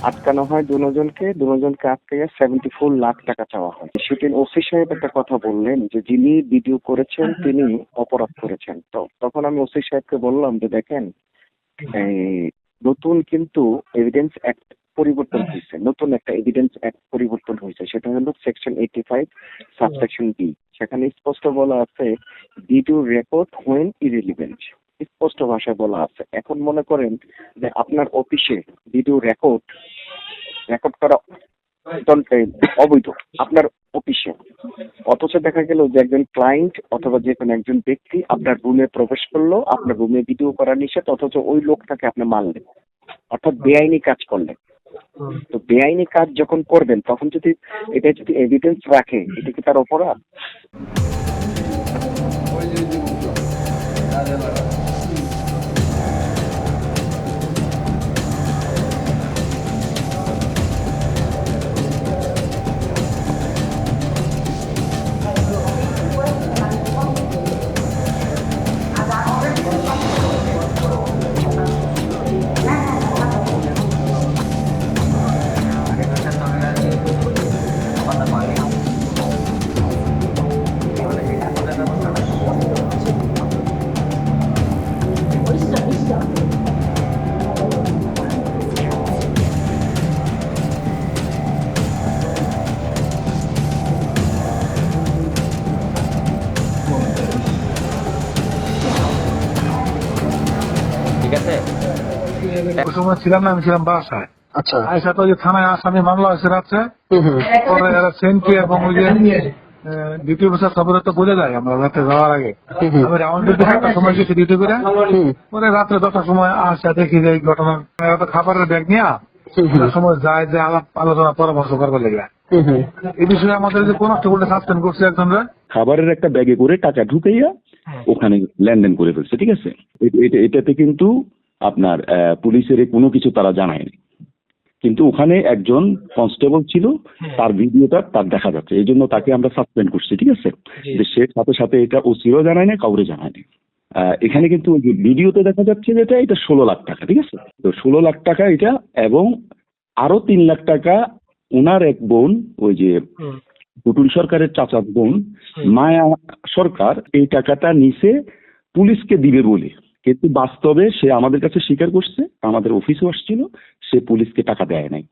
আটকানো হয় দুজনকে আটকাইয়া 74 লাখ টাকা চাওয়া হয়। সেদিন ওসি সাহেব একটা কথা বললেন যে যিনি ভিডিও করেছেন তিনি অপরাধ করেছেন। তো তখন আমি ওসি সাহেবকে বললাম যে দেখেন, এই নতুন কিন্তু এভিডেন্স অ্যাক্ট পরিবর্তন হয়েছে, নতুন একটা এভিডেন্স অ্যাক্ট পরিবর্তন হয়েছে, সেটা হলো সেকশন 85 সাবসেকশন বি। সেখানে স্পষ্ট বলা আছে ভিডিও রেকর্ড হোয়েন ইরেলিভেন্ট, স্পষ্ট ভাষায় বলা আছে। এখন মনে করেন যে আপনার অফিসে ভিডিও রেকর্ড করা অবৈধ আপনার অফিসে, অথচ দেখা গেল যে একজন ক্লায়েন্ট অথবা যে কোনো একজন ব্যক্তি আপনার রুমে প্রবেশ করলো, আপনার রুমে ভিডিও করা নিষেধ, অথচ ওই লোকটাকে আপনি মারলেন, অর্থাৎ বেআইনি কাজ করলেন। তো বেআইনি কাজ যখন করবেন তখন যদি এটা যদি এভিডেন্স রাখে, এটা কি তার অপরাধ? ঠিক আছে। ওই সময় ছিলাম না, আমি ছিলাম বাসায়। আচ্ছা। আয়সা তো ওই যে থানায় আসামি মামলা হয়েছে রাত্রে, পরে এরা সেন্ট্রি এবং ওই যে দ্বিতীয় বছর খবরে তো বোঝা যায় আমরা রাতে যাওয়ার আগে। আমি রাউন্ড ডিউটি 7টার সময় গেছি ডিউটি করে, পরে রাত্রে 10টার সময় আসা দেখি যে এই ঘটনা। এরা তো খাবারের ব্যাগ নিয়ে সময় যায় যে আলাপ আলোচনা পরামর্শ করবে লেগে। এই বিষয়ে আমাদের যে কনস্টেবলটা সাসপেন্ড করছে একজনরা, খাবারের একটা ব্যাগে করে টাকা ঢুকাইয়া ওখানে লেনদেন করে ফেলছে, ঠিক আছে। এটাতে কিন্তু আপনার পুলিশের কোনো কিছু তারা জানায়নি, কিন্তু ওখানে একজন কনস্টেবল ছিল, তার ভিডিওটা তার দেখা যাচ্ছে, এই জন্য তাকে আমরা সাসপেন্ড করছি, ঠিক আছে। যে সে সাথে সাথে এটা ওসিও জানায় না, কাউরে জানায় না। এখানে কিন্তু ভিডিওতে দেখা যাচ্ছে যেটা এটা 16 লাখ টাকা, ঠিক আছে। তো 16 লাখ টাকা এটা, এবং আরো 3 লাখ টাকা ওনার এক বোন, ওই যে পুতুল সরকারের চাচার বোন মায়া সরকার, এই টাকাটা নিচে পুলিশকে দিবে বলে, কিন্তু বাস্তবে সে আমাদের কাছে স্বীকার করছে, আমাদের অফিসে আসছিল, সে পুলিশকে টাকা দেয় নাই।